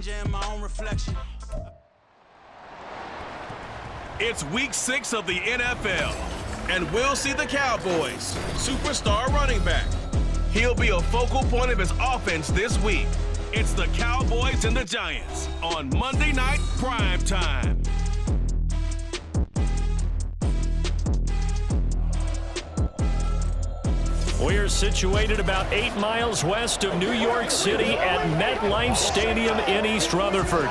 My own reflection. It's week 6 of the NFL, and we'll see the Cowboys' superstar running back. He'll be a focal point of his offense this week. It's the Cowboys and the Giants on Monday Night Prime Time. We're situated about 8 miles west of New York City at MetLife Stadium in East Rutherford.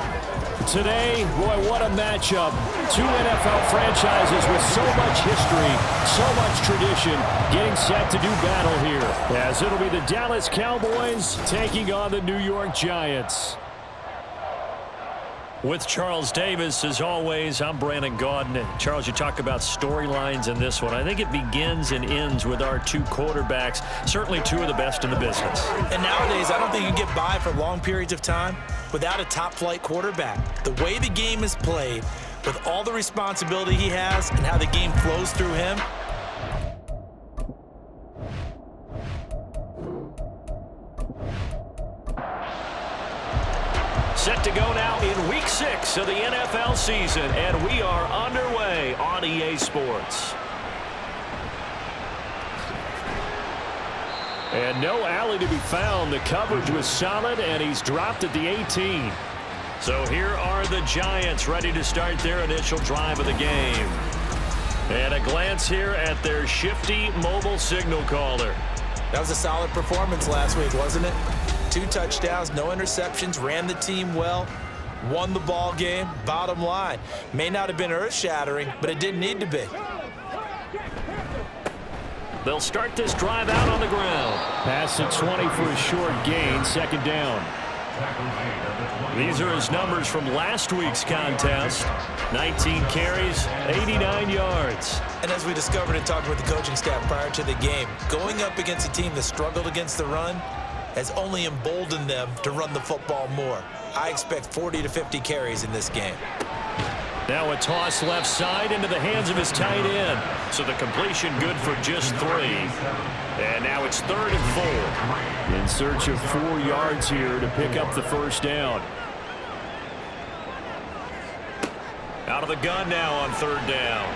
Today, boy, what a matchup. Two NFL franchises with so much history, so much tradition, getting set to do battle here. As it'll be the Dallas Cowboys taking on the New York Giants. With Charles Davis, as always, I'm Brandon Gaudin. Charles, you talk about storylines in this one. I think it begins and ends with our two quarterbacks, certainly two of the best in the business. And nowadays, I don't think you can get by for long periods of time without a top-flight quarterback. The way the game is played, with all the responsibility he has and how the game flows through him, set to go now in week 6 of the NFL season, and we are underway on EA Sports. And no alley to be found. The coverage was solid, and he's dropped at the 18. So here are the Giants ready to start their initial drive of the game. And a glance here at their shifty mobile signal caller. that was a solid performance last week, wasn't it? 2 touchdowns, no interceptions, ran the team well, won the ball game. Bottom line, may not have been earth-shattering, but it didn't need to be. They'll start this drive out on the ground. Pass to 20 for a short gain, second down. These are his numbers from last week's contest. 19 carries, 89 yards. And as we discovered in talking with the coaching staff prior to the game, going up against a team that struggled against the run has only emboldened them to run the football more. I expect 40 to 50 carries in this game. Now a toss left side into the hands of his tight end. So the completion good for just 3. And now it's 3rd and 4. In search of 4 yards here to pick up the first down. Out of the gun now on 3rd down.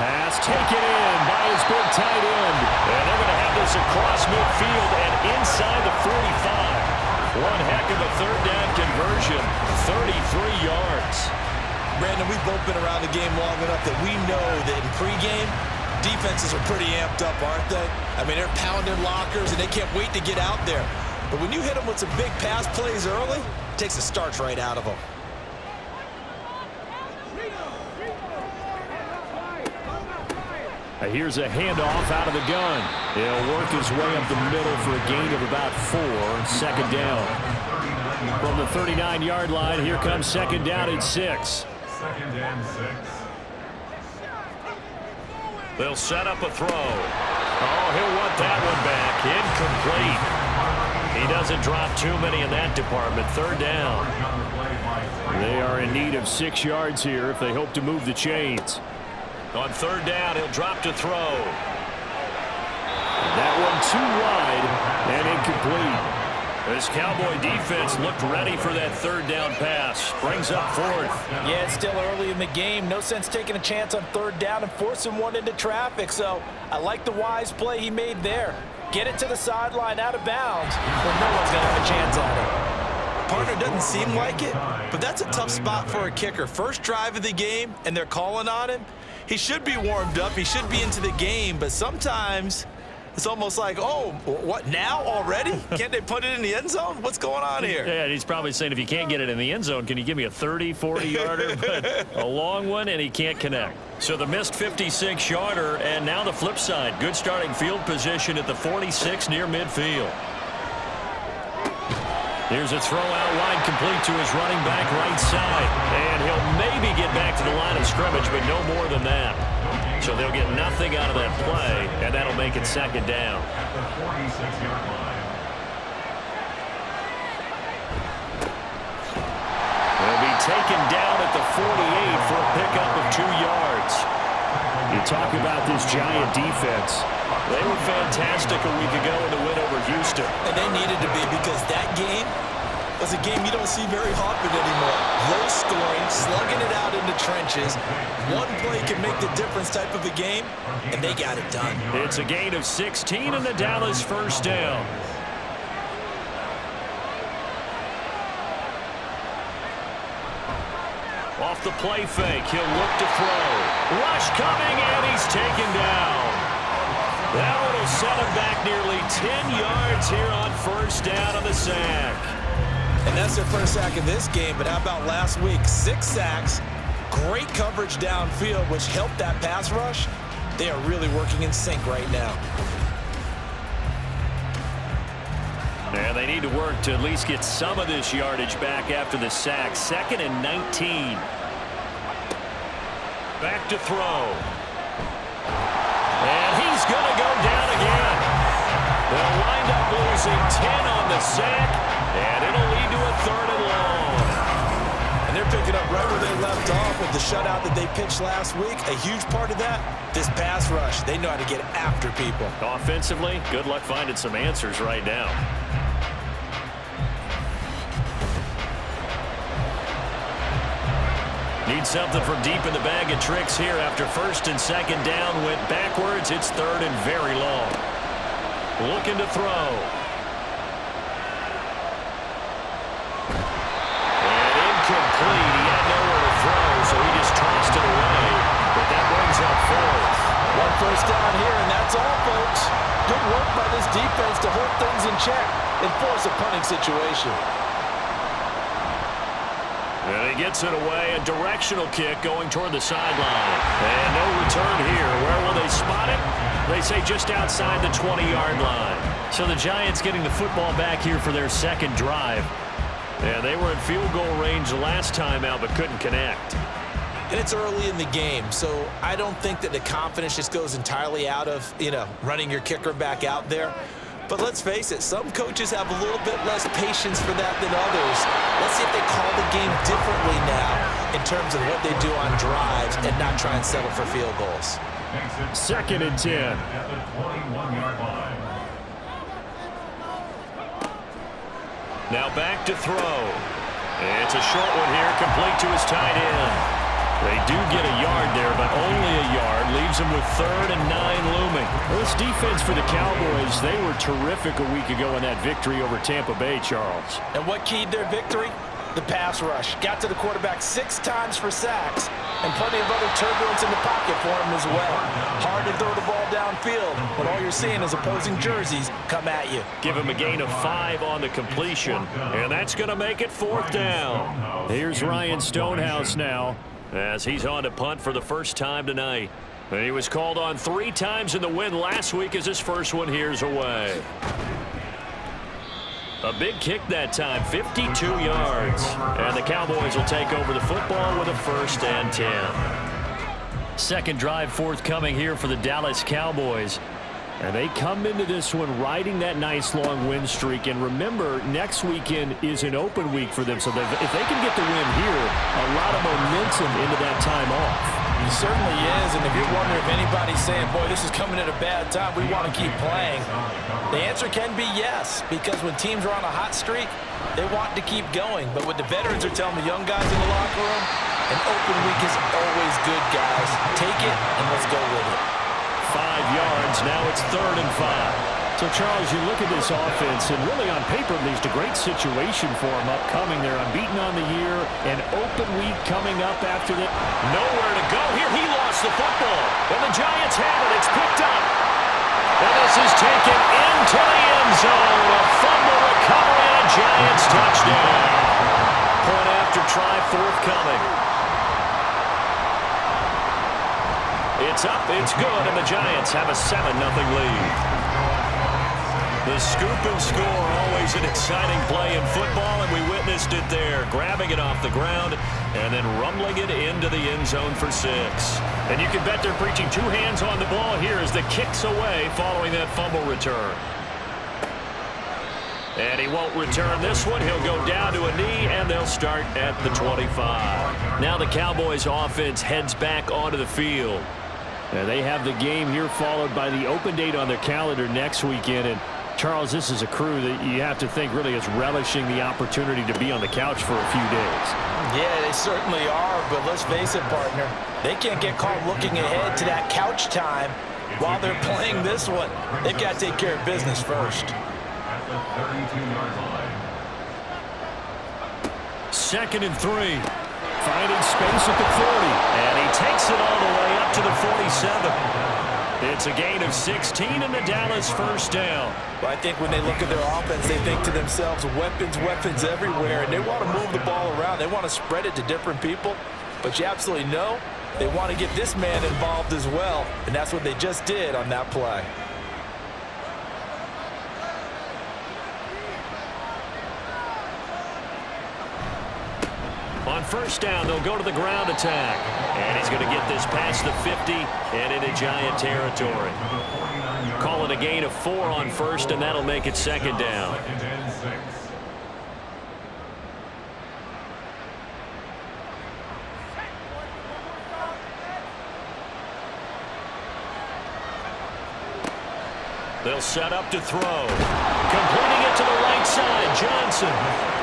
Pass taken in by his big tight end. And they're going to have this across midfield and inside the 45. One heck of a 3rd down conversion. 33 yards. Brandon, we've both been around the game long enough that we know that in pregame, defenses are pretty amped up, aren't they? I mean, they're pounding lockers, and they can't wait to get out there. But when you hit them with some big pass plays early, it takes the starch right out of them. Here's a handoff out of the gun. He'll work his way up the middle for a gain of about 4. Second down. From the 39-yard line, here comes second down at 6. Second and 6. They'll set up a throw. Oh, he'll want that one back. Incomplete. He doesn't drop too many in that department. 3rd down. They are in need of 6 yards here if they hope to move the chains. On 3rd down, he'll drop to throw. That one too wide and incomplete. This Cowboy defense looked ready for that 3rd down pass. Brings up 4th. Yeah, it's still early in the game. No sense taking a chance on 3rd down and forcing one into traffic. So I like the wise play he made there. Get it to the sideline out of bounds where no one's going to have a chance at it. Partner, doesn't seem like it, but that's a tough spot for a kicker. First drive of the game, and they're calling on him. He should be warmed up. He should be into the game, but sometimes it's almost like, oh, what, now already? Can't they put it in the end zone? What's going on here? Yeah, he's probably saying, if you can't get it in the end zone, can you give me a 30, 40-yarder? But a long one, and he can't connect. So the missed 56-yarder, and now the flip side. Good starting field position at the 46 near midfield. Here's a throw out wide, complete to his running back right side. And he'll maybe get back to the line of scrimmage, but no more than that. So they'll get nothing out of that play, and that'll make it 2nd down. At the 46-yard line. They'll be taken down at the 48 for a pickup of 2 yards. You talk about this Giant defense. They were fantastic a week ago in the win over Houston. And they needed to be, because that game It's a game you don't see very often anymore. Low scoring, slugging it out in the trenches. One play can make the difference type of a game, and they got it done. It's a gain of 16 and the Dallas first down. Off the play fake, he'll look to throw. Rush coming, and he's taken down. That one will set him back nearly 10 yards here on first down on the sack. And that's their first sack of this game, but how about last week? 6 sacks, great coverage downfield, which helped that pass rush. They are really working in sync right now. And they need to work to at least get some of this yardage back after the sack. 2nd and 19. Back to throw. And he's going to go down again. They'll wind up losing 10 on the sack, and it'll lead to a 3rd and long. And they're picking up right where they left off with the shutout that they pitched last week. A huge part of that, this pass rush. They know how to get after people. Offensively, good luck finding some answers right now. Need something from deep in the bag of tricks here after 1st and 2nd down. Went backwards. It's 3rd and very long. Looking to throw. And incomplete. He had nowhere to throw, so he just tossed it away. But that brings up 4th. 1 first down here, and that's all, folks. Good work by this defense to hold things in check and force a punting situation. And he gets it away. A directional kick going toward the sideline. And no return here. Where will they spot it? They say just outside the 20-yard line. So the Giants getting the football back here for their 2nd drive. And they were in field goal range last time out but couldn't connect. And it's early in the game, so I don't think that the confidence just goes entirely out of, running your kicker back out there. But let's face it, some coaches have a little bit less patience for that than others. Let's see if they call the game differently now in terms of what they do on drives and not try and settle for field goals. 2nd and 10. At the 21-yard line. Now back to throw. It's a short one here, complete to his tight end. They do get a yard there, but only a yard. Leaves them with 3rd and 9 looming. Well, this defense for the Cowboys, they were terrific a week ago in that victory over Tampa Bay, Charles. And what keyed their victory? The pass rush. Got to the quarterback 6 times for sacks, and plenty of other turbulence in the pocket for him as well. Hard to throw the ball downfield, but all you're seeing is opposing jerseys come at you. Give him a gain of 5 on the completion, and that's going to make it 4th down. Here's Ryan Stonehouse now, as he's on to punt for the first time tonight. And he was called on 3 times in the win last week as his first one here's away. A big kick that time, 52 yards. And the Cowboys will take over the football with a 1st and 10. 2nd drive forthcoming here for the Dallas Cowboys. And they come into this one riding that nice long win streak. And remember, next weekend is an open week for them. So if they can get the win here, a lot of momentum into that time off. It certainly is. And if you're wondering if anybody's saying, boy, this is coming at a bad time, we want to keep playing, the answer can be yes. Because when teams are on a hot streak, they want to keep going. But what the veterans are telling the young guys in the locker room, an open week is always good, guys. Take it and let's go with it. 5 yards. Now it's 3rd and 5. So, Charles, you look at this offense, and really on paper, at least, a great situation for them upcoming. They're unbeaten on the year, an open week coming up after that. Nowhere to go here. He lost the football. And the Giants have it. It's picked up. And this is taken into the end zone. A fumble recovery and a Giants touchdown. Point after try forthcoming. It's up, it's good, and the Giants have a 7-0 lead. The scoop and score, always an exciting play in football, and we witnessed it there, grabbing it off the ground and then rumbling it into the end zone for 6. And you can bet they're preaching 2 hands on the ball here as the kick's away following that fumble return. And he won't return this one. He'll go down to a knee, and they'll start at the 25. Now the Cowboys offense heads back onto the field. They have the game here followed by the open date on their calendar next weekend. And Charles, this is a crew that you have to think really is relishing the opportunity to be on the couch for a few days. Yeah, they certainly are, but let's face it, partner. They can't get caught looking ahead to that couch time while they're playing this one. They've got to take care of business first. At the 32-yard line. 2nd and 3. Finding space at the 40. And he takes it all the way up to the 47. It's a gain of 16 and the Dallas first down. Well, I think when they look at their offense, they think to themselves, weapons, weapons everywhere, and they want to move the ball around. They want to spread it to different people, but you absolutely know they want to get this man involved as well, and that's what they just did on that play. On first down, they'll go to the ground attack. And he's going to get this past the 50 and into Giant territory. Call it a gain of 4 on first, and that'll make it 2nd down. 2nd and 6. They'll set up to throw. Completing it to the right side, Johnson.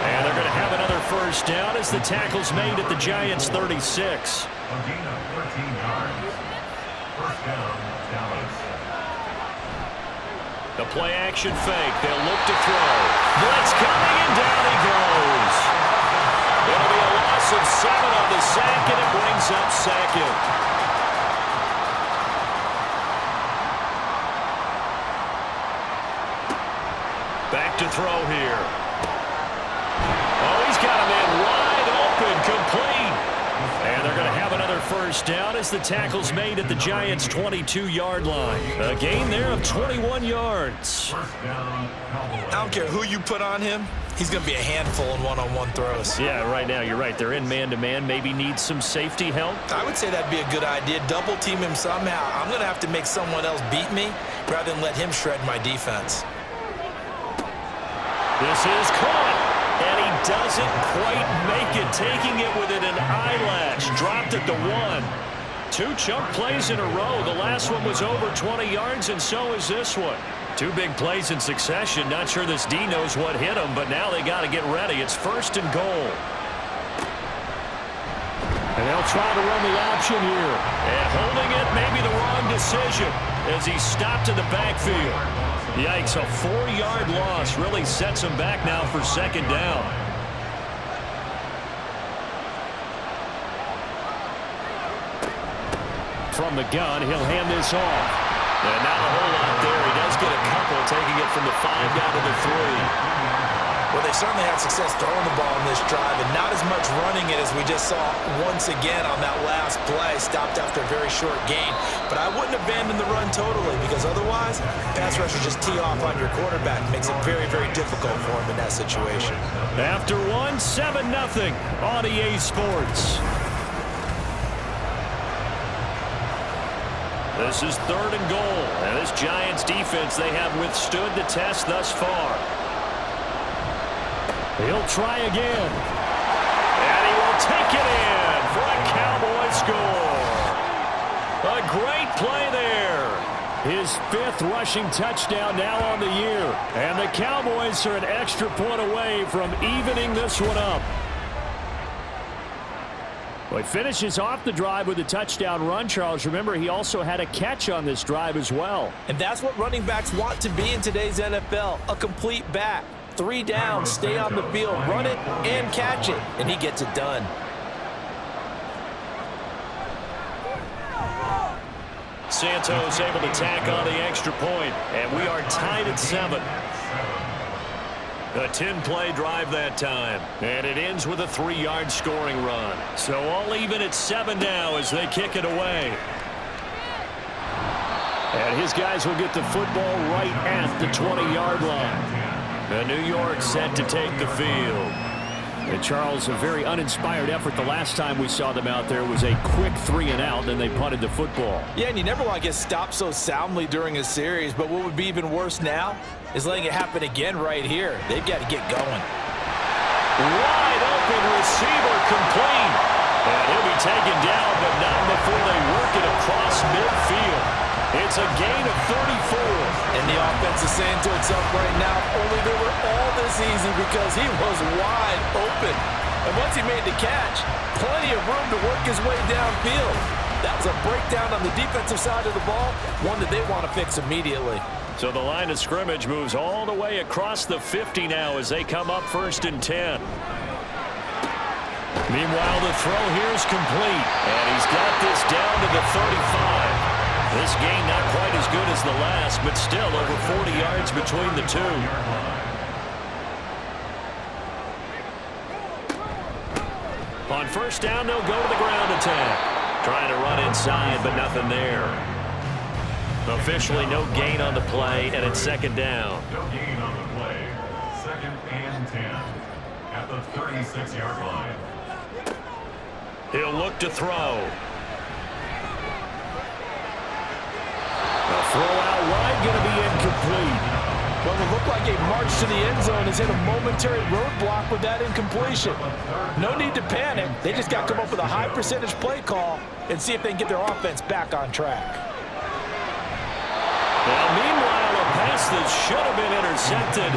And they're going to have another first down as the tackle's made at the Giants' 36. A gain of 13 yards. First down, Dallas. The play action fake. They'll look to throw. Blitz coming, and down he goes. It'll be a loss of 7 on the sack, and it brings up 2nd. Back to throw here. Oh, he's got a man wide open, complete. And they're going to have another first down as the tackle's made at the Giants' 22-yard line. A gain there of 21 yards. First down, Cowboys. I don't care who you put on him, he's going to be a handful in one-on-one throws. Yeah, right now, you're right. They're in man-to-man. Maybe need some safety help. I would say that'd be a good idea. Double team him somehow. I'm going to have to make someone else beat me rather than let him shred my defense. This is caught, and he doesn't quite make it, taking it within an eyelash. Dropped at the 1. 2 chunk plays in a row. The last one was over 20 yards, and so is this one. 2 big plays in succession. Not sure this D knows what hit him, but now they got to get ready. It's 1st and goal. And they'll try to run the option here. And holding it, maybe the wrong decision as he stopped in the backfield. Yikes, a 4-yard loss really sets him back now for 2nd down. From the gun, he'll hand this off. And not a whole lot there. He does get a couple, taking it from the 5 down to the 3. Well, they certainly had success throwing the ball in this drive and not as much running it as we just saw once again on that last play. Stopped after a very short gain. But I wouldn't abandon the run totally because otherwise, pass rushers just tee off on your quarterback. Makes it very, very difficult for him in that situation. After 1, 7-0 on EA Sports. This is 3rd and goal. And this Giants defense, they have withstood the test thus far. He'll try again. And he will take it in for a Cowboy score. A great play there. His 5th rushing touchdown now on the year. And the Cowboys are an extra point away from evening this one up. Well, he finishes off the drive with a touchdown run, Charles. Remember, he also had a catch on this drive as well. And that's what running backs want to be in today's NFL, a complete back. 3 down, stay on the field, run it, and catch it, and he gets it done. Santos able to tack on the extra point, and we are tied at 7. A 10-play drive that time, and it ends with a 3-yard scoring run. So all even at 7 now as they kick it away. And his guys will get the football right at the 20-yard line. The New York set to take the field. And Charles, a very uninspired effort. The last time we saw them out there was a quick 3-and-out, and they punted the football. Yeah, and you never want to get stopped so soundly during a series, but what would be even worse now is letting it happen again right here. They've got to get going. Wide open receiver complete. And he'll be taken down, but not before they work it across midfield. It's a gain of 34. And the offense is saying to himself right now, if only they were all this easy, because he was wide open. And once he made the catch, plenty of room to work his way downfield. That was a breakdown on the defensive side of the ball, one that they want to fix immediately. So the line of scrimmage moves all the way across the 50 now as they come up 1st and 10. Meanwhile, the throw here is complete, and he's got this down to the 35. This gain not quite as good as the last, but still over 40 yards between the two. On 1st down, they'll go to the ground attack. Trying to run inside, but nothing there. Officially no gain on the play, and it's 2nd down. No gain on the play. 2nd and 10 at the 36-yard line. He'll look to throw. The throw out wide going to be incomplete. Well, it looked like a march to the end zone has hit a momentary roadblock with that incompletion. No need to panic. They just got to come up with a high percentage play call and see if they can get their offense back on track. Well, meanwhile, a pass that should have been intercepted,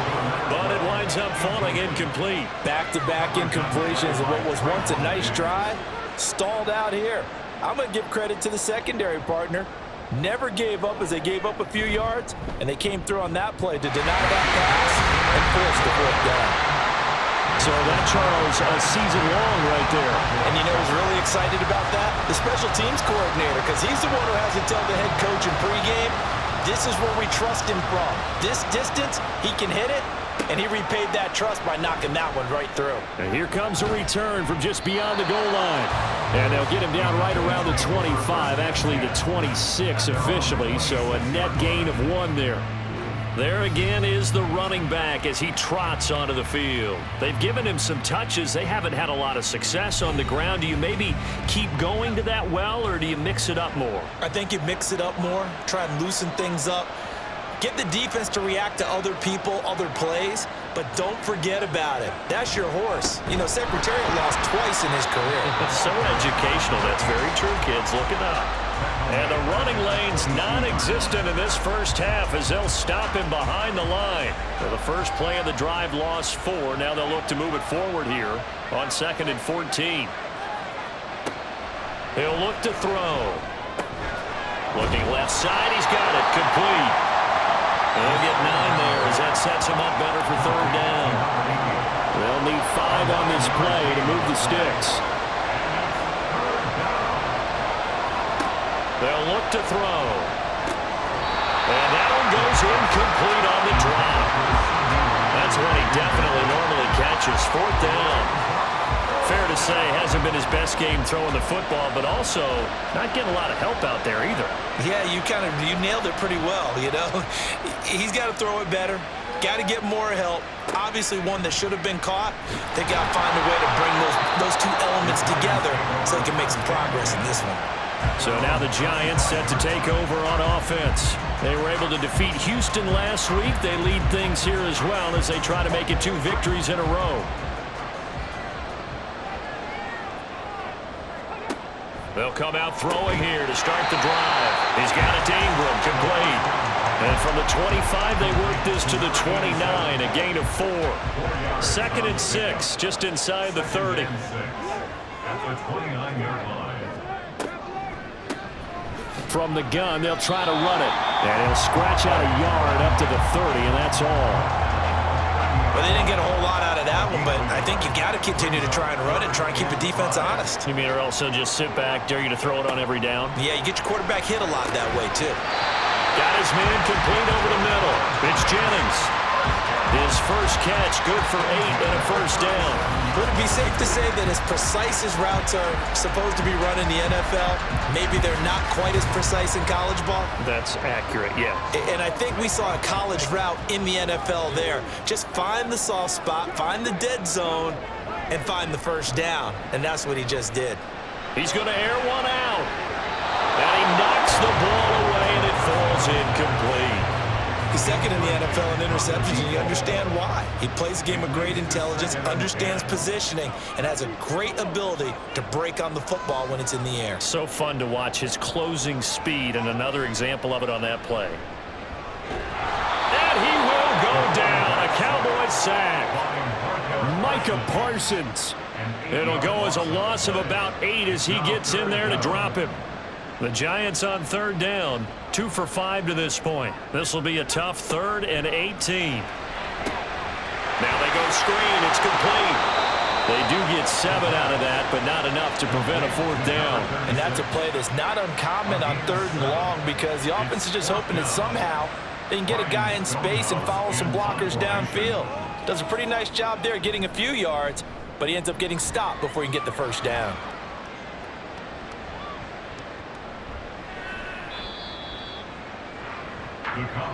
but it winds up falling incomplete. Back-to-back incompletions of what was once a nice drive, stalled out here. I'm going to give credit to the secondary partner. Never gave up as they gave up a few yards, and they came through on that play to deny that pass and force the 4th down. So that, Charles, a season long right there. And you know who's really excited about that? The special teams coordinator, because he's the one who has to tell the head coach in pregame, this is where we trust him from. This distance, he can hit it, and he repaid that trust by knocking that one right through. And here comes a return from just beyond the goal line. And they'll get him down right around the 25, actually the 26 officially, so a net gain of 1 there. There again is the running back as he trots onto the field. They've given him some touches. They haven't had a lot of success on the ground. Do you maybe keep going to that well, or do you mix it up more? I think you mix it up more, try and loosen things up. Get the defense to react to other people, other plays, but don't forget about it. That's your horse. You know, Secretariat lost twice in his career. So educational. That's very true, kids. Look it up. And the running lane's non-existent in this first half as they'll stop him behind the line. For the first play of the drive, lost 4. Now they'll look to move it forward here on 2nd and 14. He'll look to throw. Looking left side, he's got it. Complete. They'll get 9 there as that sets him up better for 3rd down. They'll need 5 on this play to move the sticks. They'll look to throw. And that one goes incomplete on the drop. That's one he definitely normally catches. 4th down. Fair to say, hasn't been his best game throwing the football, but also not getting a lot of help out there either. Yeah, you nailed it pretty well, you know. He's got to throw it better. Got to get more help. Obviously one that should have been caught. They got to find a way to bring those 2 elements together so they can make some progress in this one. So now the Giants set to take over on offense. They were able to defeat Houston last week. They lead things here as well as they try to make it 2 victories in a row. They'll come out throwing here to start the drive. He's got it to Ingram, complete. And from the 25, they work this to the 29, a gain of 4. 2nd and 6, just inside the 30. At the 29-yard line. From the gun, they'll try to run it. And he'll scratch out a yard up to the 30, and that's all. Well, they didn't get a whole lot out of that one, but I think you got to continue to try and run it, try and keep the defense honest. You mean, or also just sit back, dare you to throw it on every down? Yeah, you get your quarterback hit a lot that way, too. Got his man complete over the middle. It's Jennings. His first catch, good for 8 and a 1st down. Would it be safe to say that as precise as routes are supposed to be run in the NFL, maybe they're not quite as precise in college ball? That's accurate, yeah. And I think we saw a college route in the NFL there. Just find the soft spot, find the dead zone, and find the 1st down. And that's what he just did. He's going to air one out. And he knocks the ball away, and it falls incomplete. He's 2nd in the NFL in interceptions, and you understand why. He plays a game of great intelligence, understands positioning, and has a great ability to break on the football when it's in the air. So fun to watch his closing speed, and another example of it on that play. And he a sack. Micah Parsons. It'll go as a loss of about 8 as he gets in there to drop him. The Giants on third down, 2 for 5 to this point. This will be a tough 3rd and 18. Now they go screen. It's complete. They do get 7 out of that, but not enough to prevent a 4th down. And that's a play that's not uncommon on 3rd and long because the offense is just hoping that somehow they can get a guy in space and follow some blockers downfield. Does a pretty nice job there getting a few yards, but he ends up getting stopped before he can get the 1st down.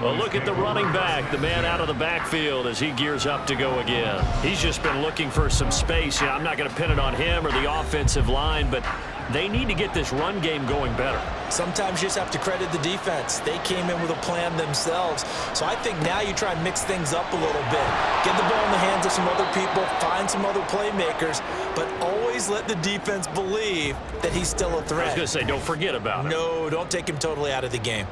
Well, look at the running back, the man out of the backfield as he gears up to go again. He's just been looking for some space. Yeah, I'm not going to pin it on him or the offensive line, but they need to get this run game going better. Sometimes you just have to credit the defense. They came in with a plan themselves. So I think now you try and mix things up a little bit. Get the ball in the hands of some other people, find some other playmakers, but always let the defense believe that he's still a threat. I was going to say, don't forget about him. No, don't take him totally out of the game.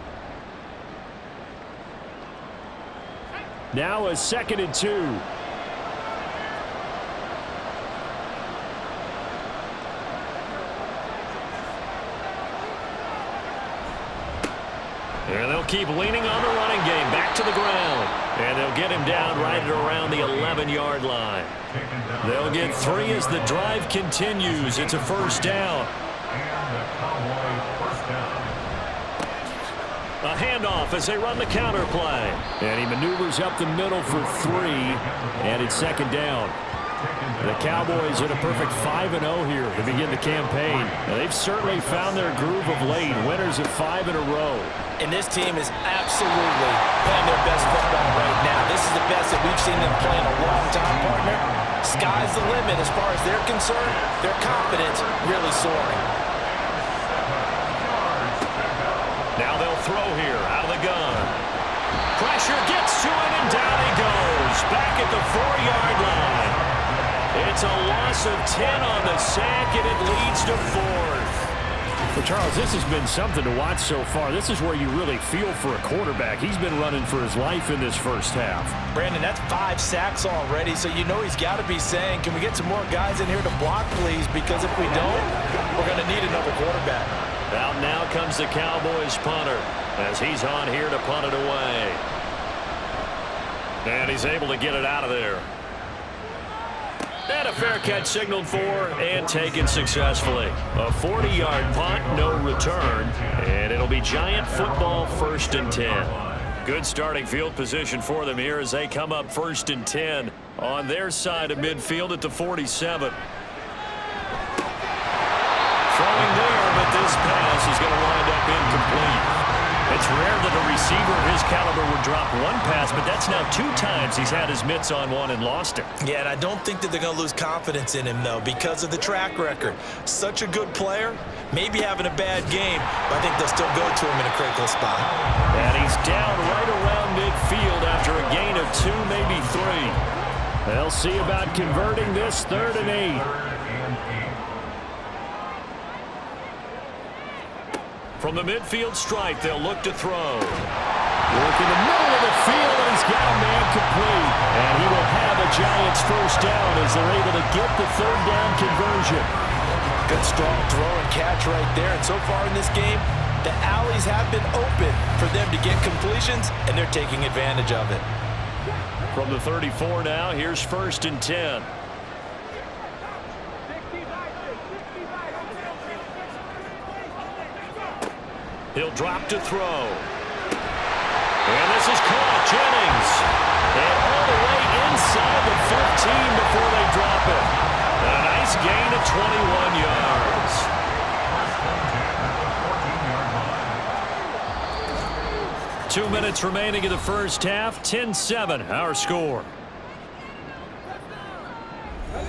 Now a 2nd and 2. And they'll keep leaning on the running game back to the ground. And they'll get him down right at around the 11-yard line. They'll get 3 as the drive continues. It's a 1st down. And the Cowboys first down. A handoff as they run the counter play. And he maneuvers up the middle for 3, and it's 2nd down. The Cowboys at a perfect 5-0 here to begin the campaign. Now, they've certainly found their groove of late, winners of 5 in a row. And this team is absolutely playing their best football right now. This is the best that we've seen them play in a long time, partner. Sky's the limit as far as they're concerned. Their confidence really soaring. Now they'll throw here out of the gun. Pressure gets to it, and down he goes. Back at the 4-yard line. It's a loss of 10 on the sack, and it leads to 4th. Well, Charles, this has been something to watch so far. This is where you really feel for a quarterback. He's been running for his life in this first half. Brandon, that's 5 sacks already, so you know he's got to be saying, can we get some more guys in here to block, please? Because if we don't, we're going to need another quarterback. Out now comes the Cowboys punter as he's on here to punt it away. And he's able to get it out of there. And a fair catch signaled for and taken successfully. A 40-yard punt, no return. And it'll be Giant football 1st and 10. Good starting field position for them here as they come up 1st and 10 on their side of midfield at the 47. Throwing there, but this pass is going to wind up incomplete. It's rare that a receiver of his caliber would drop one pass, but that's now 2 times he's had his mitts on one and lost it. Yeah, and I don't think that they're going to lose confidence in him, though, because of the track record. Such a good player, maybe having a bad game, but I think they'll still go to him in a critical spot. And he's down right around midfield after a gain of 2, maybe 3. They'll see about converting this 3rd and 8. From the midfield stripe, they'll look to throw. Work in the middle of the field, and he's got a man complete. And he will have a Giants 1st down as they're able to get the 3rd down conversion. Good, strong throw and catch right there. And so far in this game, the alleys have been open for them to get completions, and they're taking advantage of it. From the 34 now, here's 1st and 10. He'll drop to throw. And this is caught. Jennings. And all the way inside the 15 before they drop it. A nice gain of 21 yards. 2 minutes remaining in the first half. 10-7, our score.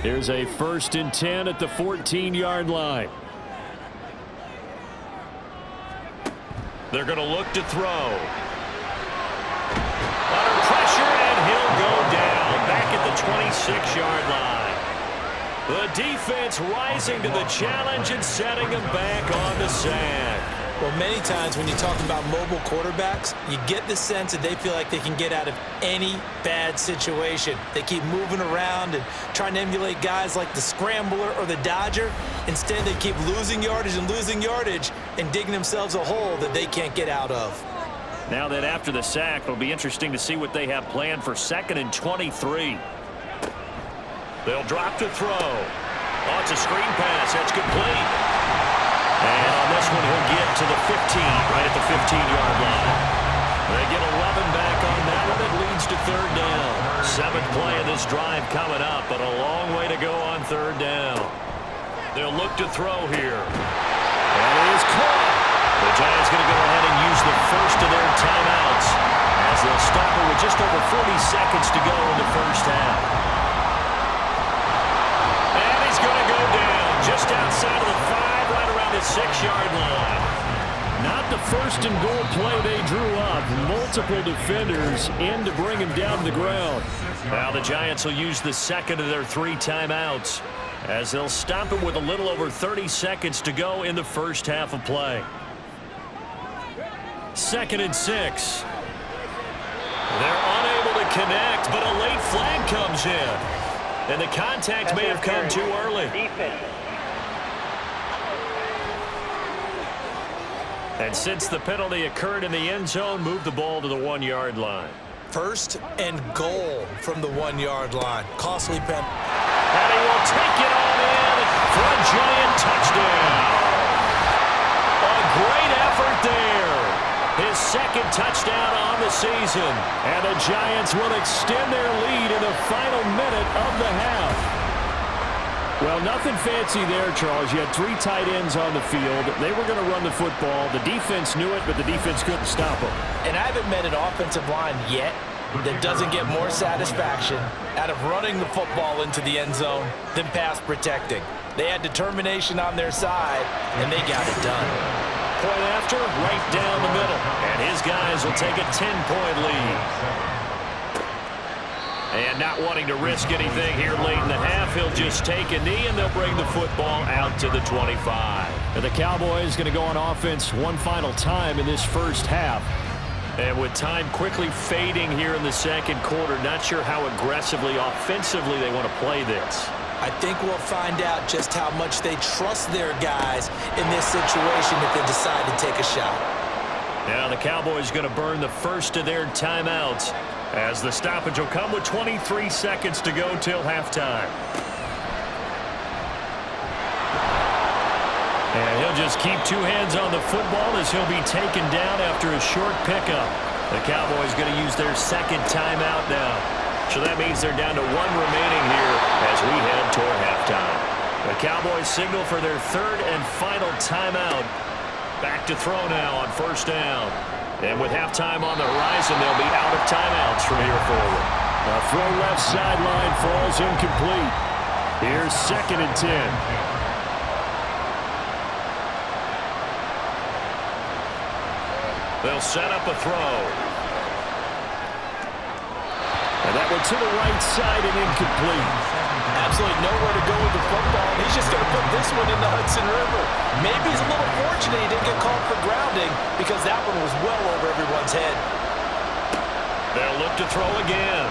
Here's a 1st and 10 at the 14-yard line. They're going to look to throw. Under pressure, and he'll go down back at the 26-yard line. The defense rising to the challenge and setting him back on the sack. Well, many times when you talk about mobile quarterbacks, you get the sense that they feel like they can get out of any bad situation. They keep moving around and trying to emulate guys like the Scrambler or the Dodger. Instead, they keep losing yardage and digging themselves a hole that they can't get out of. Now that after the sack, it'll be interesting to see what they have planned for 2nd and 23. They'll drop to throw. Oh, it's a screen pass. That's complete. And on this one, he'll get to the 15, right at the 15-yard line. They get 11 back on that one. It leads to 3rd down. 7th play of this drive coming up, but a long way to go on 3rd down. They'll look to throw here. And it is caught. The Giants going to go ahead and use the first of their timeouts as they'll stop it with just over 40 seconds to go in the first half. And he's going to go down just outside of the 5, right around the 6-yard line. Not the first and goal play they drew up. Multiple defenders in to bring him down to the ground. Now the Giants will use the second of their 3 timeouts as they'll stop it with a little over 30 seconds to go in the first half of play. 2nd and 6. They're unable to connect, but a late flag comes in. And the contact may have come too early. And since the penalty occurred in the end zone, move the ball to the 1-yard line. 1st and goal from the 1-yard line. Costly penalty. And he will take it on in for a Giant touchdown. A great effort there. His 2nd touchdown on the season. And the Giants will extend their lead in the final minute of the half. Well, nothing fancy there, Charles. You had 3 tight ends on the field. They were going to run the football. The defense knew it, but the defense couldn't stop them. And I haven't met an offensive line yet that doesn't get more satisfaction out of running the football into the end zone than pass protecting. They had determination on their side, and they got it done. Point after, right down the middle. And his guys will take a 10-point lead. And not wanting to risk anything here late in the half, he'll just take a knee, and they'll bring the football out to the 25. And the Cowboys going to go on offense one final time in this first half. And with time quickly fading here in the 2nd quarter, not sure how aggressively, offensively they want to play this. I think we'll find out just how much they trust their guys in this situation if they decide to take a shot. Now the Cowboys going to burn the first of their timeouts as the stoppage will come with 23 seconds to go till halftime. And he'll just keep 2 hands on the football as he'll be taken down after a short pickup. The Cowboys going to use their 2nd timeout now. So that means they're down to 1 remaining here as we head toward halftime. The Cowboys signal for their 3rd and final timeout. Back to throw now on 1st down. And with halftime on the horizon, they'll be out of timeouts from here forward. A throw left sideline falls incomplete. Here's 2nd and 10. They'll set up a throw. And that one to the right side and incomplete. Absolutely nowhere to go with the football. He's just going to put this one in the Hudson River. Maybe he's a little fortunate he didn't get called for grounding because that one was well over everyone's head. They'll look to throw again.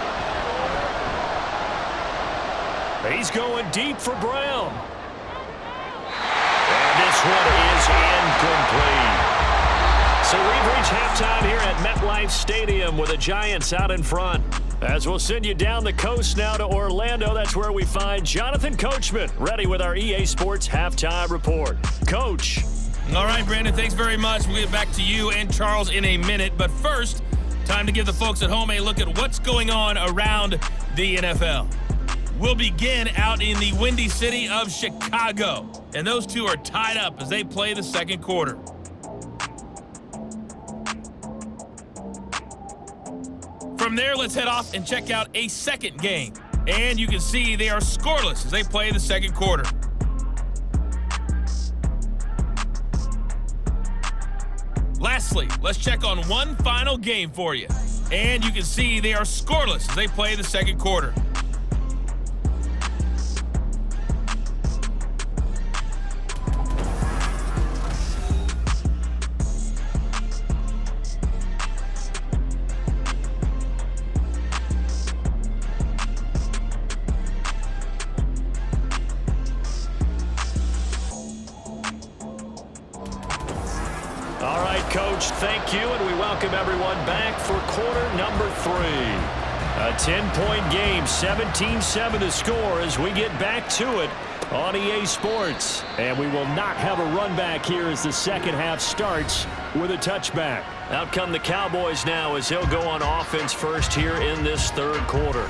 He's going deep for Brown. And this one is incomplete. So we've reached halftime here at MetLife Stadium with the Giants out in front. As we'll send you down the coast now to Orlando, that's where we find Jonathan Coachman, ready with our EA Sports Halftime Report. Coach. All right, Brandon, thanks very much. We'll get back to you and Charles in a minute. But first, time to give the folks at home a look at what's going on around the NFL. We'll begin out in the windy city of Chicago. And those two are tied up as they play the 2nd quarter. From there, let's head off and check out a 2nd game. And you can see they are scoreless as they play the 2nd quarter. Lastly, let's check on one final game for you. And you can see they are scoreless as they play the 2nd quarter. All right, Coach, thank you, and we welcome everyone back for quarter number 3. A 10-point game, 17-7 the score as we get back to it on EA Sports. And we will not have a run back here as the second half starts with a touchback. Out come the Cowboys now as he'll go on offense first here in this third quarter.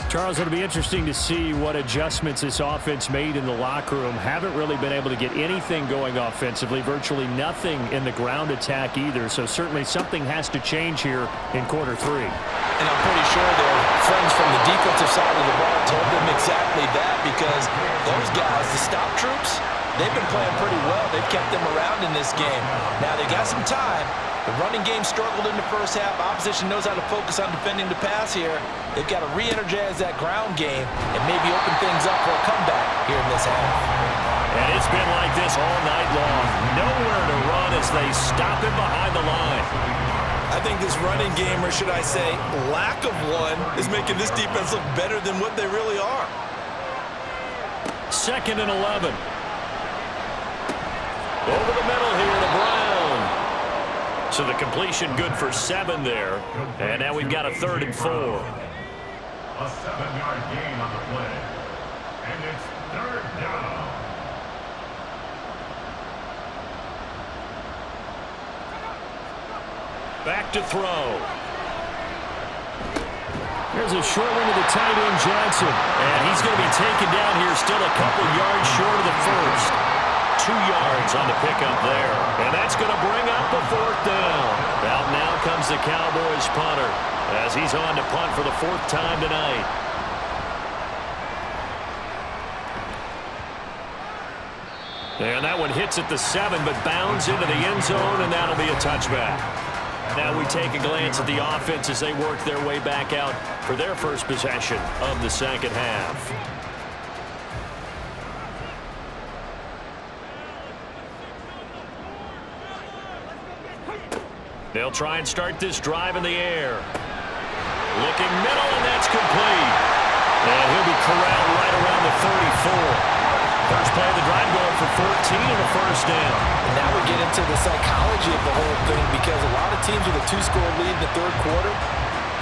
Charles, it'll be interesting to see what adjustments this offense made in the locker room. Haven't really been able to get anything going offensively, virtually nothing in the ground attack either. So certainly something has to change here in quarter 3. And I'm pretty sure their friends from the defensive side of the ball told them exactly that, because those guys, the stop troops, they've been playing pretty well. They've kept them around in this game. Now they got some time. The running game struggled in the first half. Opposition knows how to focus on defending the pass here. They've got to re-energize that ground game and maybe open things up for a comeback here in this half. And it's been like this all night long. Nowhere to run as they stop him behind the line. I think this running game, or should I say lack of one, is making this defense look better than what they really are. 2nd and 11. Over the middle here to Brown. So the completion good for 7 there. And now we've got a 3rd and 4. A 7-yard gain on the play. And it's 3rd down. Back to throw. Here's a short one to the tight end, Johnson. And he's going to be taken down here, still a couple yards short of the first. 2 yards on the pickup there. And that's going to bring up the 4th down. Out now comes the Cowboys punter as he's on to punt for the 4th time tonight. And that one hits at the 7, but bounds into the end zone, and that'll be a touchback. Now we take a glance at the offense as they work their way back out for their first possession of the second half. They'll try and start this drive in the air. Looking middle, and that's complete. And he'll be corralled right around the 34. First play of the drive going for 14 and a first down. And now we get into the psychology of the whole thing, because a lot of teams with a 2-score lead in the third quarter,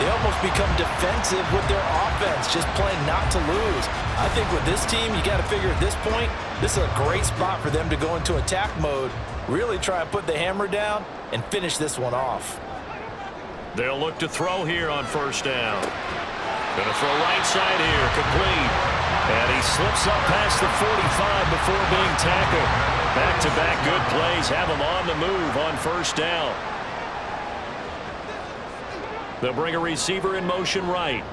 they almost become defensive with their offense, just playing not to lose. I think with this team, you got to figure at this point, this is a great spot for them to go into attack mode, really try and put the hammer down and finish this one off. They'll look to throw here on first down. Going to throw right side here, complete. And he slips up past the 45 before being tackled. Back-to-back good plays have him on the move on first down. They'll bring a receiver in motion right.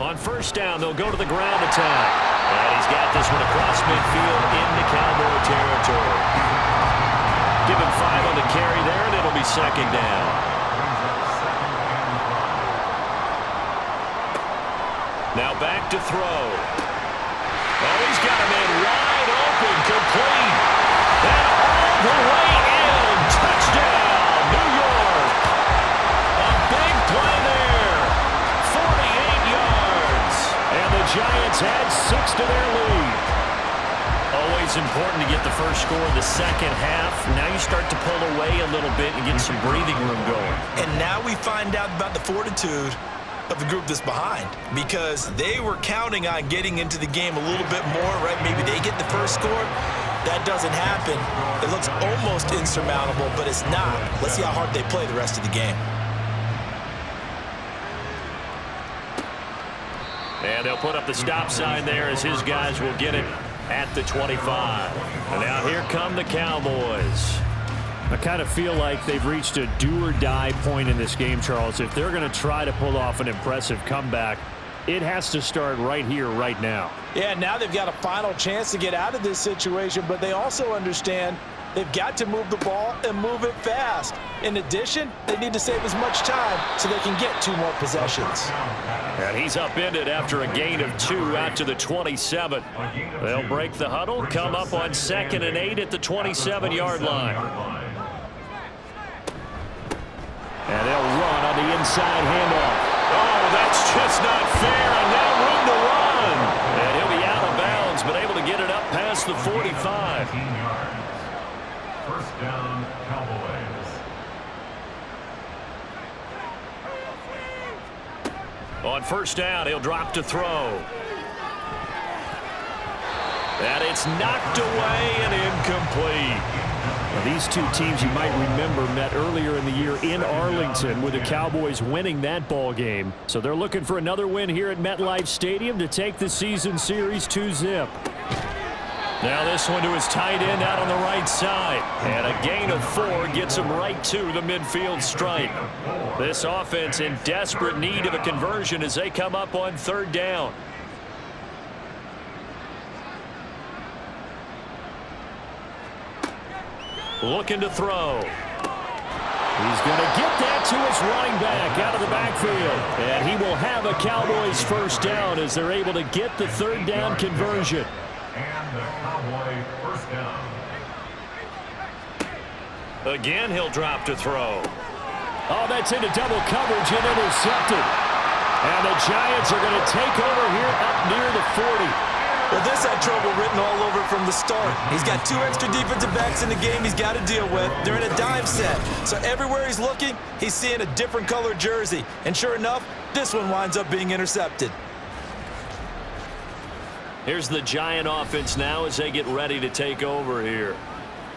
On first down, they'll go to the ground attack. And he's got this one across midfield into Cowboy territory. Give him 5 on the carry there, and it'll be second down. Now back to throw. Oh, he's got a man wide open, complete. And all the way in. Touchdown, New York. A big play there. 48 yards. And the Giants add 6 to their lead. Always important to get the first score in the second half. Now you start to pull away a little bit and get some breathing room going. And now we find out about the fortitude of the group that's behind, because they were counting on getting into the game a little bit more, right? Maybe they get the first score. That doesn't happen. It looks almost insurmountable, but it's not. Let's see how hard they play the rest of the game. And they'll put up the stop sign there as his guys will get it at the 25. And now here come the Cowboys. I kind of feel like they've reached a do-or-die point in this game, Charles. If they're going to try to pull off an impressive comeback, it has to start right here, right now. Yeah, now they've got a final chance to get out of this situation, but they also understand they've got to move the ball and move it fast. In addition, they need to save as much time so they can get 2 more possessions. And he's upended after a gain of 2 out to the 27. They'll break the huddle, come up on 2nd and 8 at the 27-yard line. And they'll run on the inside handoff. Oh, that's just not fair, and now room to run. And he'll be out of bounds, but able to get it up past the 45. First down, Cowboys. On first down, he'll drop to throw. And it's knocked away and incomplete. Now, these two teams you might remember met earlier in the year in Arlington with the Cowboys winning that ball game. So they're looking for another win here at MetLife Stadium to take the season series 2-zip. Now this one to his tight end out on the right side. And a gain of 4 gets him right to the midfield stripe. This offense in desperate need of a conversion as they come up on third down. Looking to throw. He's going to get that to his running back out of the backfield. And he will have a Cowboys first down as they're able to get the third down conversion. And the Cowboy first down. Again, he'll drop to throw. Oh, that's into double coverage and intercepted. And the Giants are going to take over here up near the 40. Well, this had trouble written all over from the start. He's got 2 extra defensive backs in the game he's got to deal with. They're in a dime set. So everywhere he's looking, he's seeing a different color jersey. And sure enough, this one winds up being intercepted. Here's the Giant offense now as they get ready to take over here.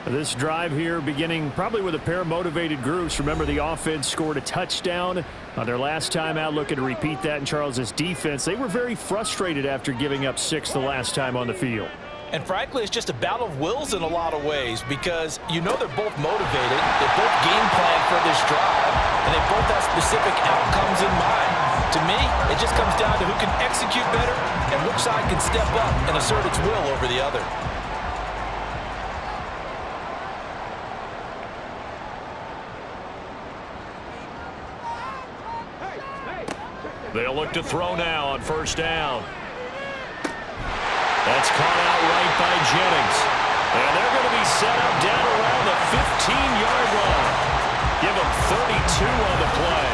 This drive here beginning probably with a pair of motivated groups. Remember, the offense scored a touchdown on their last time out, looking to repeat that in Charles's defense. They were very frustrated after giving up 6 the last time on the field. And frankly, it's just a battle of wills in a lot of ways because you know they're both motivated, they both game plan for this drive, and they both have specific outcomes in mind. To me, it just comes down to who can execute better and which side can step up and assert its will over the other. They'll look to throw now on first down. That's caught out right by Jennings. And they're going to be set up down around the 15-yard line. Give them 32 on the play.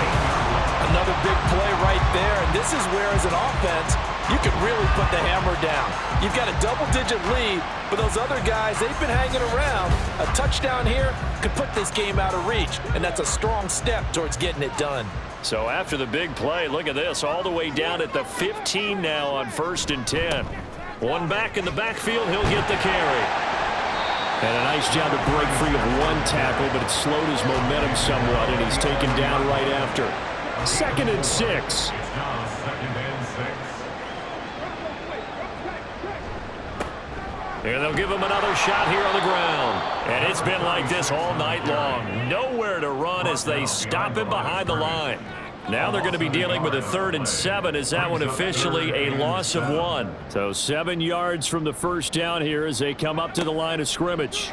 Another big play right there, and this is where, as an offense, you can really put the hammer down. You've got a double-digit lead, but those other guys, they've been hanging around. A touchdown here could put this game out of reach, and that's a strong step towards getting it done. So after the big play, look at this, all the way down at the 15 now on 1st and 10. One back in the backfield, he'll get the carry. And a nice job to break free of one tackle, but it slowed his momentum somewhat, and he's taken down right after. 2nd and 6. It's now 2nd and 6. And they'll give him another shot here on the ground. And it's been like this all night long. Nowhere to run as they stop him behind the line. Now they're going to be dealing with a 3rd and 7 as that one officially a loss of 1. So 7 yards from the first down here as they come up to the line of scrimmage. So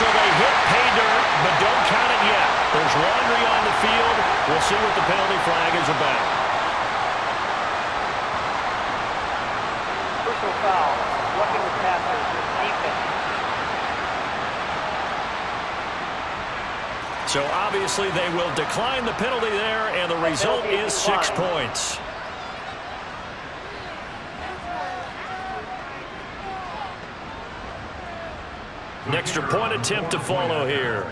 they hit pay dirt, but don't count it yet. There's laundry on the field. We'll see what the penalty flag is about. Personal foul, roughing the passer, defense. So obviously they will decline the penalty there, and the result is 6 points. An extra point attempt to follow here.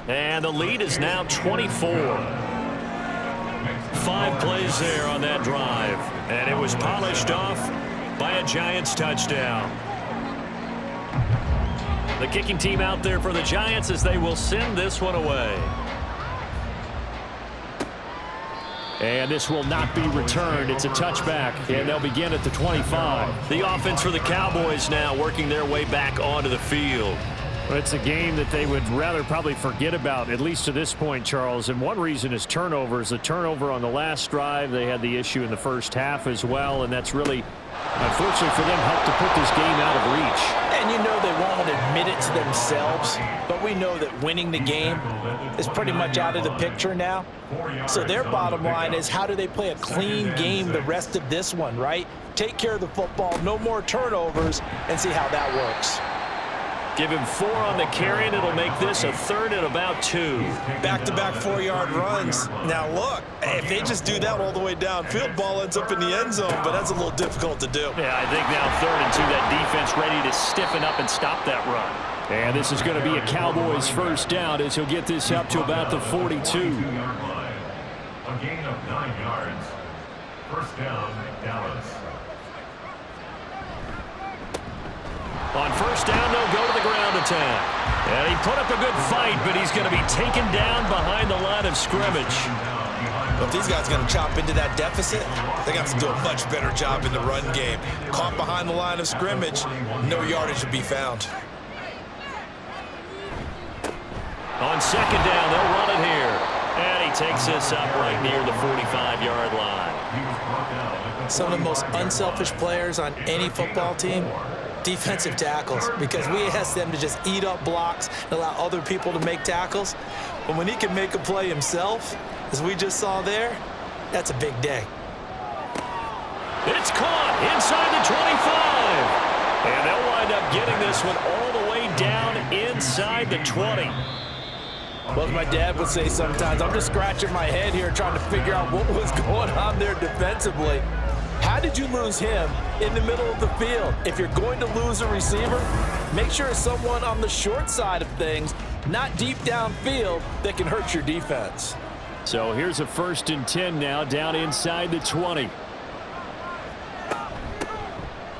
And the lead is now 24. 5 plays there on that drive. And it was polished off by a Giants touchdown. The kicking team out there for the Giants as they will send this one away. And this will not be returned. It's a touchback, and they'll begin at the 25. The offense for the Cowboys now working their way back onto the field. Well, it's a game that they would rather probably forget about, at least to this point, Charles. And one reason is turnovers. The turnover on the last drive, they had the issue in the first half as well, and that's really, unfortunately for them, helped to put this game out of reach. And you know they won't admit it to themselves, but we know that winning the game is pretty much out of the picture now. So their bottom line is, how do they play a clean game the rest of this one, right? Take care of the football, no more turnovers, and see how that works. Give him 4 on the carry, and it'll make this a 3rd and about 2. Back-to-back 4-yard runs. Now, look, if they just do that all the way downfield, ball ends up in the end zone, but that's a little difficult to do. Yeah, I think now 3rd and 2, that defense ready to stiffen up and stop that run. And this is going to be a Cowboys first down as he'll get this up to about the 42. A gain of 9 yards. First down, Dallas. On first down, they'll go to the ground attack. And he put up a good fight, but he's going to be taken down behind the line of scrimmage. If these guys are going to chop into that deficit, they're going to have to do a much better job in the run game. Caught behind the line of scrimmage, no yardage to be found. On second down, they'll run it here. And he takes this up right near the 45-yard line. Some of the most unselfish players on any football team, defensive tackles, because we ask them to just eat up blocks and allow other people to make tackles. But when he can make a play himself, as we just saw there, that's a big day. It's caught inside the 25. And they'll wind up getting this one all the way down inside the 20. Well, as my dad would say sometimes, I'm just scratching my head here trying to figure out what was going on there defensively. How did you lose him in the middle of the field? If you're going to lose a receiver, make sure it's someone on the short side of things, not deep downfield, that can hurt your defense. So here's a 1st and 10 now, down inside the 20.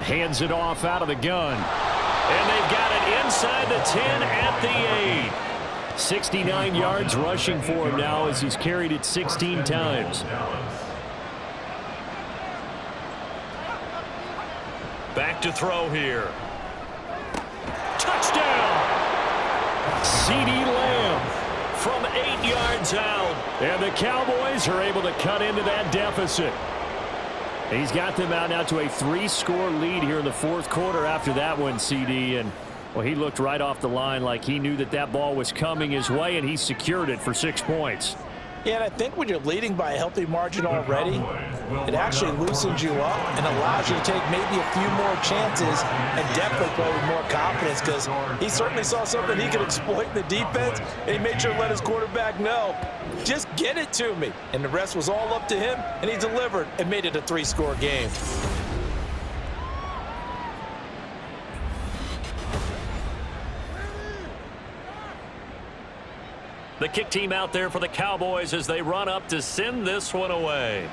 Hands it off out of the gun. And they've got it inside the 10 at the 8. 69 yards rushing for him now as he's carried it 16 times. Back to throw here. Touchdown! CeeDee Lamb from 8 yards out. And the Cowboys are able to cut into that deficit. He's got them out now to a 3-score lead here in the 4th quarter after that one, CD. And, well, he looked right off the line like he knew that that ball was coming his way, and he secured it for 6 points. Yeah, and I think when you're leading by a healthy margin already, it actually loosens you up and allows you to take maybe a few more chances and definitely play with more confidence, because he certainly saw something he could exploit in the defense, and he made sure to let his quarterback know, just get it to me. And the rest was all up to him, and he delivered and made it a 3-score game. The kick team out there for the Cowboys as they run up to send this one away.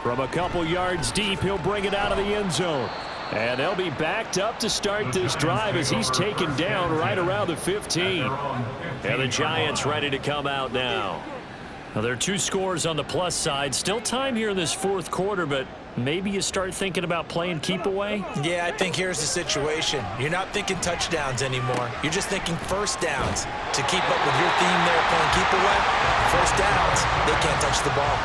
From a couple yards deep, he'll bring it out of the end zone. And they'll be backed up to start this drive as he's taken down right around the 15. And the Giants ready to come out now. Now, there are 2 scores on the plus side. Still time here in this 4th quarter, but maybe you start thinking about playing keep away? Yeah, I think here's the situation. You're not thinking touchdowns anymore. You're just thinking first downs. To keep up with your theme there, playing keep away, first downs, they can't touch the ball.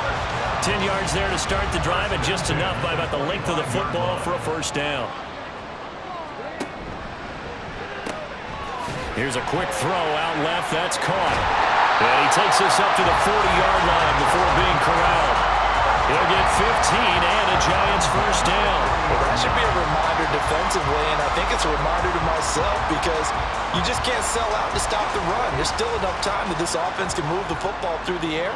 10 yards there to start the drive, and just enough by about the length of the football for a first down. Here's a quick throw out left. That's caught. And he takes this up to the 40-yard line before being corralled. He'll get 15 and a Giants first down. Well, that should be a reminder defensively, and I think it's a reminder to myself, because you just can't sell out to stop the run. There's still enough time that this offense can move the football through the air,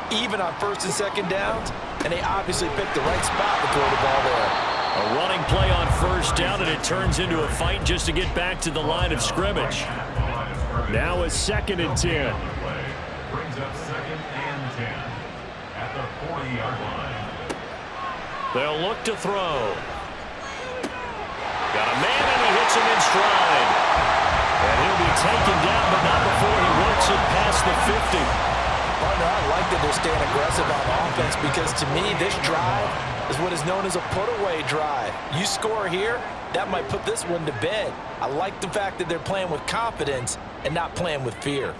even on 1st and 2nd downs, and they obviously picked the right spot to throw the ball there. A running play on first down, and it turns into a fight just to get back to the line of scrimmage. Now a 2nd and 10. Brings up 2nd and 10 at the 40-yard line. They'll look to throw. Got a man, and he hits him in stride. And he'll be taken down, but not before he works it past the 50. Partner, I like that they're staying aggressive on offense, because to me, this drive is what is known as a put-away drive. You score here, that might put this one to bed. I like the fact that they're playing with confidence and not playing with fear.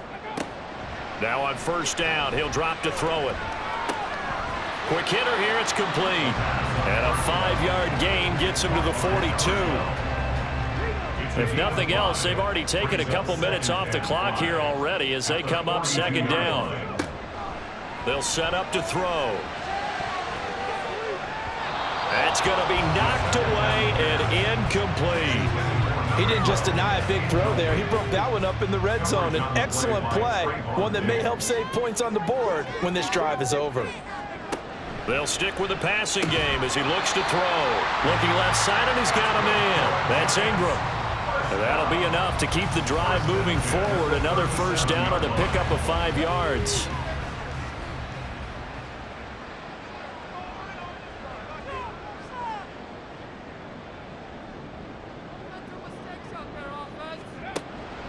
Now on first down, he'll drop to throw it. Quick hitter here, it's complete. And a 5-yard gain gets him to the 42. If nothing else, they've already taken a couple minutes off the clock here already as they come up 2nd down. They'll set up to throw. That's going to be knocked away and incomplete. He didn't just deny a big throw there. He broke that one up in the red zone. An excellent play, one that may help save points on the board when this drive is over. They'll stick with the passing game as he looks to throw. Looking left side, and he's got a man. That's Ingram. And that'll be enough to keep the drive moving forward. Another first down on the pickup of 5 yards.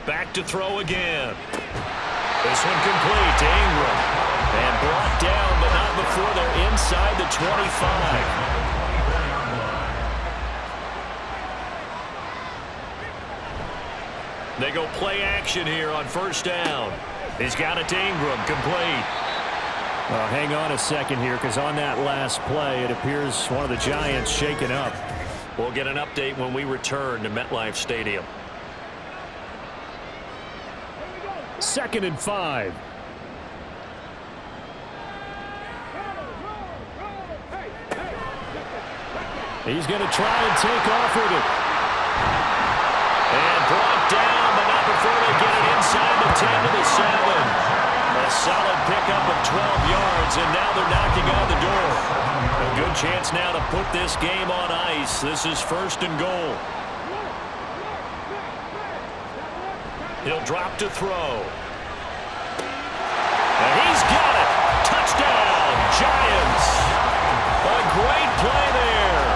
Back to throw again. This one complete to Ingram. And brought down, but not before they're inside the 25. They go play action here on first down. He's got it to Ingram, complete. Hang on a second here, because on that last play, it appears one of the Giants shaken up. We'll get an update when we return to MetLife Stadium. 2nd and 5. He's going to try and take off with it. And brought down, but not before they get it inside the 10 to the 7. A solid pickup of 12 yards, and now they're knocking on the door. A good chance now to put this game on ice. This is 1st and goal. He'll drop to throw. And he's got it. Touchdown, Giants. A great play there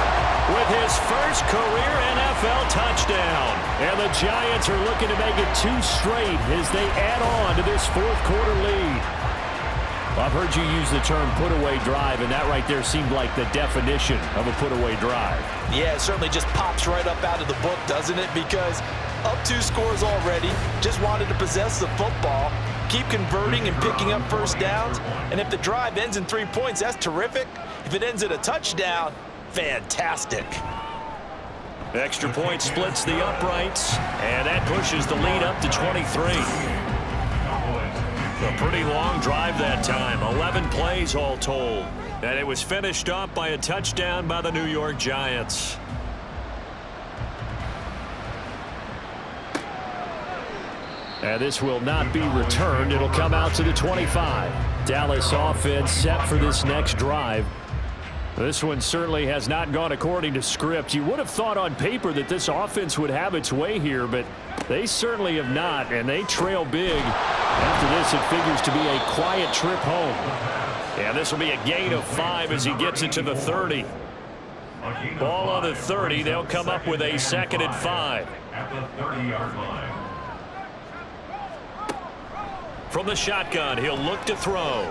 with his first career NFL touchdown. And the Giants are looking to make it 2 straight as they add on to this 4th quarter lead. I've heard you use the term put-away drive, and that right there seemed like the definition of a put-away drive. Yeah, it certainly just pops right up out of the book, doesn't it? Because up 2 scores already, just wanted to possess the football, keep converting and picking up first downs, and if the drive ends in 3 points, that's terrific. If it ends in a touchdown, fantastic. Extra point splits the uprights, and that pushes the lead up to 23. A pretty long drive that time, 11 plays all told. And it was finished off by a touchdown by the New York Giants. And this will not be returned. It'll come out to the 25. Dallas offense set for this next drive. This one certainly has not gone according to script. You would have thought on paper that this offense would have its way here, but they certainly have not, and they trail big. After this, it figures to be a quiet trip home. And this will be a gain of 5 as he gets it to the 30. Ball on the 30. They'll come up with a 2nd and 5. At the 30-yard line. From the shotgun, he'll look to throw.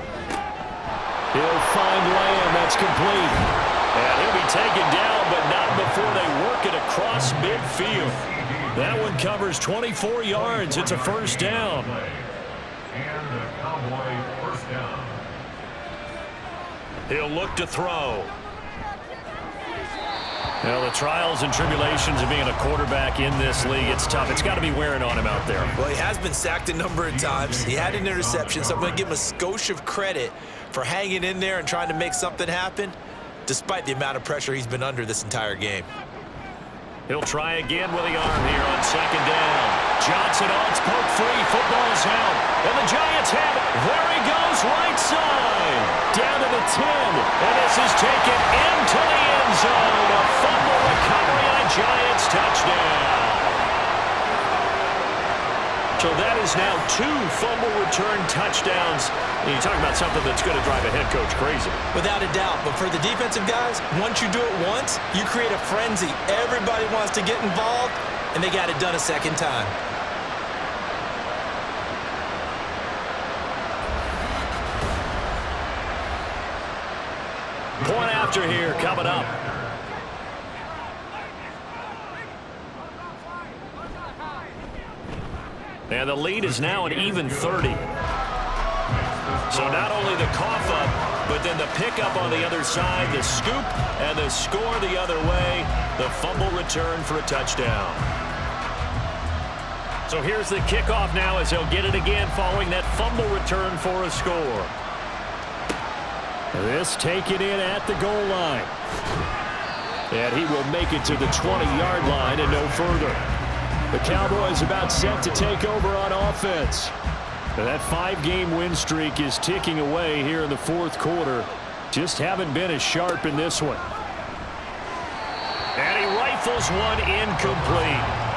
He'll find Lamb. That's complete. And he'll be taken down, but not before they work it across midfield. That one covers 24 yards. It's a first down. And the Cowboy first down. He'll look to throw. Well, the trials and tribulations of being a quarterback in this league, it's tough. It's got to be wearing on him out there. Well, he has been sacked a number of times. He had an interception, so I'm going to give him a skosh of credit for hanging in there and trying to make something happen, despite the amount of pressure he's been under this entire game. He'll try again with the arm here on 2nd down. Johnson on its poke free. Football's out. And the Giants have it. There he goes, right side. Down to the 10. And this is taken into the end zone. A fumble recovery and a Giants touchdown. So that is now 2 fumble return touchdowns. And you talk about something that's going to drive a head coach crazy. Without a doubt. But for the defensive guys, once you do it once, you create a frenzy. Everybody wants to get involved, and they got it done a second time. Point after here coming up. And the lead is now an even 30. So not only the cough up, but then the pickup on the other side, the scoop, and the score the other way, the fumble return for a touchdown. So here's the kickoff now as they'll get it again following that fumble return for a score. This taken in at the goal line. And he will make it to the 20-yard line and no further. The Cowboys about set to take over on offense. And that 5-game win streak is ticking away here in the fourth quarter. Just haven't been as sharp in this one. And he rifles one incomplete.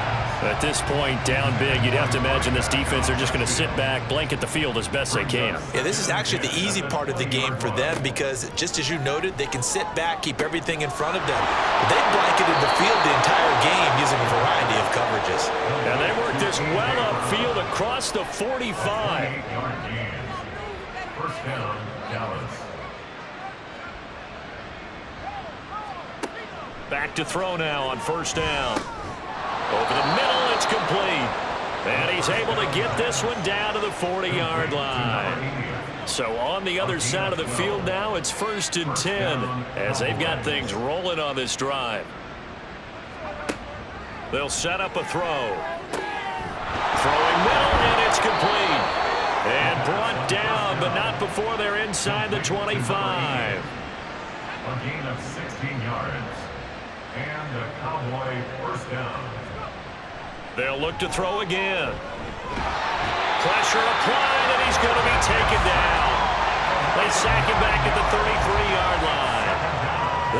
At this point, down big, you'd have to imagine this defense are just going to sit back, blanket the field as best they can. Yeah, this is actually the easy part of the game for them because, just as you noted, they can sit back, keep everything in front of them. But they've blanketed the field the entire game using a variety of coverages. And they work this well upfield across the 45. 8-yard gain. First down, Dallas. Back to throw now on first down. Over the middle, it's complete. And he's able to get this one down to the 40-yard line. So on the other side of the field now, it's 1st and 10 as they've got things rolling on this drive. They'll set up a throw. Throwing middle, and it's complete. And brought down, but not before they're inside the 25. A gain of 16 yards. And a Cowboy first down. They'll look to throw again. Pressure applied, and he's going to be taken down. They sack him back at the 33-yard line.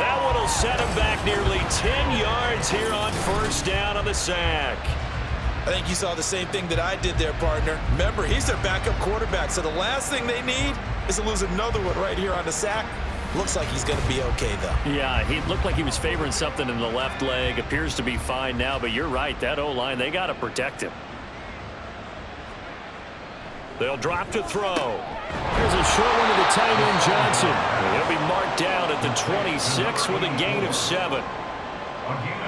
That one will set him back nearly 10 yards here on first down on the sack. I think you saw the same thing that I did there, partner. Remember, he's their backup quarterback, so the last thing they need is to lose another one right here on the sack. Looks like he's going to be okay, though. Yeah, he looked like he was favoring something in the left leg. Appears to be fine now, but you're right. That O-line, they got to protect him. They'll drop to throw. Here's a short one to the tight end, Johnson. And he'll be marked down at the 26 with a gain of 7.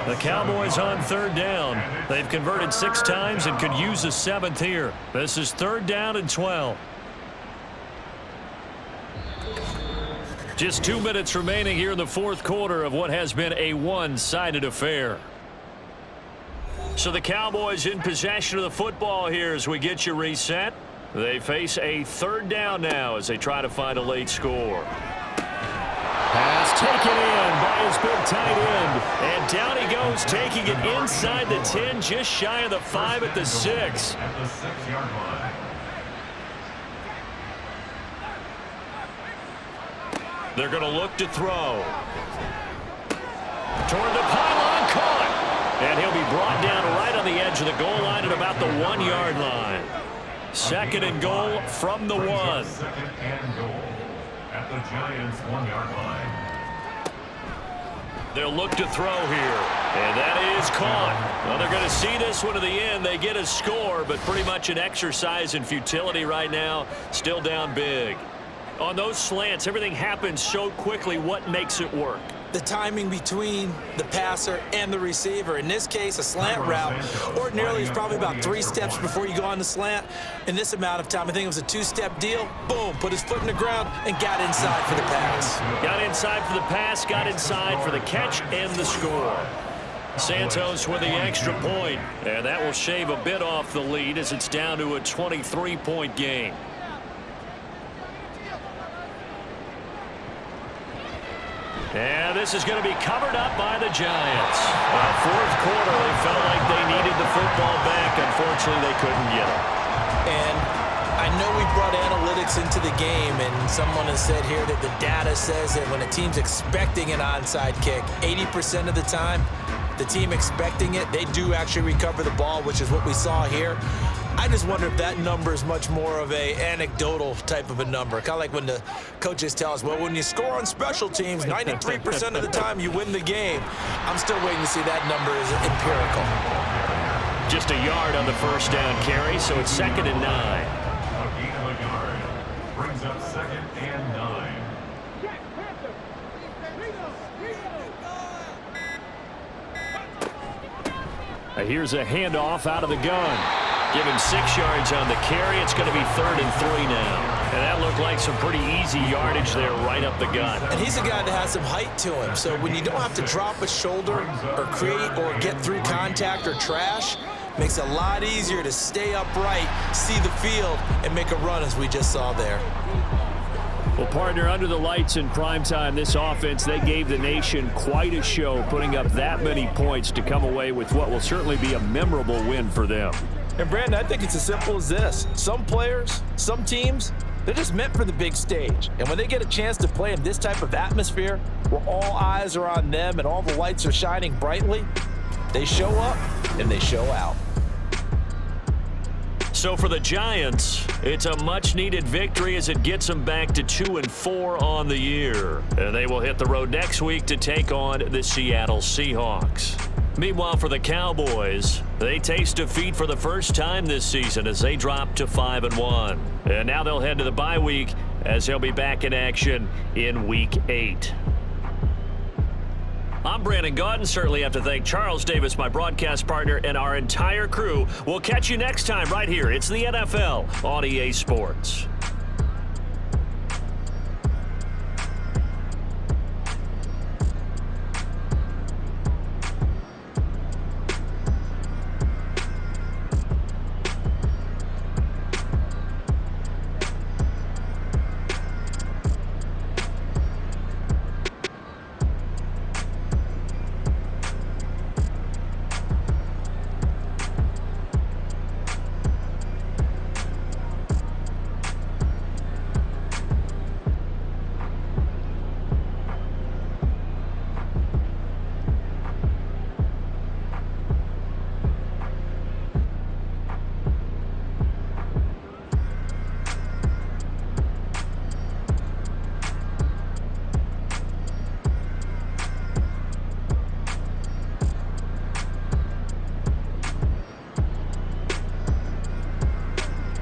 The Cowboys on third down. They've converted 6 times and could use a 7th here. This is 3rd down and 12. Just 2 minutes remaining here in the fourth quarter of what has been a one-sided affair. So the Cowboys in possession of the football here as we get you reset. They face a 3rd down now as they try to find a late score. Pass taken in by his big tight end. And down he goes, taking it inside the 10, just shy of the 5 at the 6. At the 6-yard line. They're going to look to throw. Toward the pylon, caught. And he'll be brought down right on the edge of the goal line at about the 1-yard line. 2nd and goal from the 1. 2nd and goal at the Giants' 1-yard line. They'll look to throw here. And that is caught. Well, they're going to see this one to the end. They get a score, but pretty much an exercise in futility right now. Still down big. On those slants, everything happens so quickly. What makes it work? The timing between the passer and the receiver. In this case, a slant route ordinarily is probably about 3 steps before you go on the slant. In this amount of time, I think it was a 2-step deal. Boom, put his foot in the ground and got inside for the pass. Got inside for the pass, got inside for the catch and the score. Santos with the extra point, and that will shave a bit off the lead as it's down to a 23-point game. And this is going to be covered up by the Giants. Fourth quarter, they felt like they needed the football back. Unfortunately, they couldn't get it. And I know we brought analytics into the game, and someone has said here that the data says that when a team's expecting an onside kick, 80% of the time, the team expecting it, they do actually recover the ball, which is what we saw here. I just wonder if that number is much more of a anecdotal type of a number. Kind of like when the coaches tell us, well, when you score on special teams, 93% of the time you win the game. I'm still waiting to see that number is empirical. Just a yard on the first down carry, so it's 2nd and 9. A gain of a yard brings up 2nd and 9. Here's a handoff out of the gun. Give him 6 yards on the carry. It's going to be 3rd and 3 now. And that looked like some pretty easy yardage there right up the gut. And he's a guy that has some height to him. So when you don't have to drop a shoulder or create or get through contact or trash, makes it a lot easier to stay upright, see the field, and make a run as we just saw there. Well, partner, under the lights in primetime, this offense, they gave the nation quite a show, putting up that many points to come away with what will certainly be a memorable win for them. And, Brandon, I think it's as simple as this. Some players, some teams, they're just meant for the big stage. And when they get a chance to play in this type of atmosphere, where all eyes are on them and all the lights are shining brightly, they show up and they show out. So for the Giants, it's a much-needed victory as it gets them back to 2-4 on the year. And they will hit the road next week to take on the Seattle Seahawks. Meanwhile, for the Cowboys, they taste defeat for the first time this season as they drop to 5-1. And now they'll head to the bye week as they'll be back in action in Week 8. I'm Brandon Gaudin. Certainly have to thank Charles Davis, my broadcast partner, and our entire crew. We'll catch you next time right here. It's the NFL on EA Sports.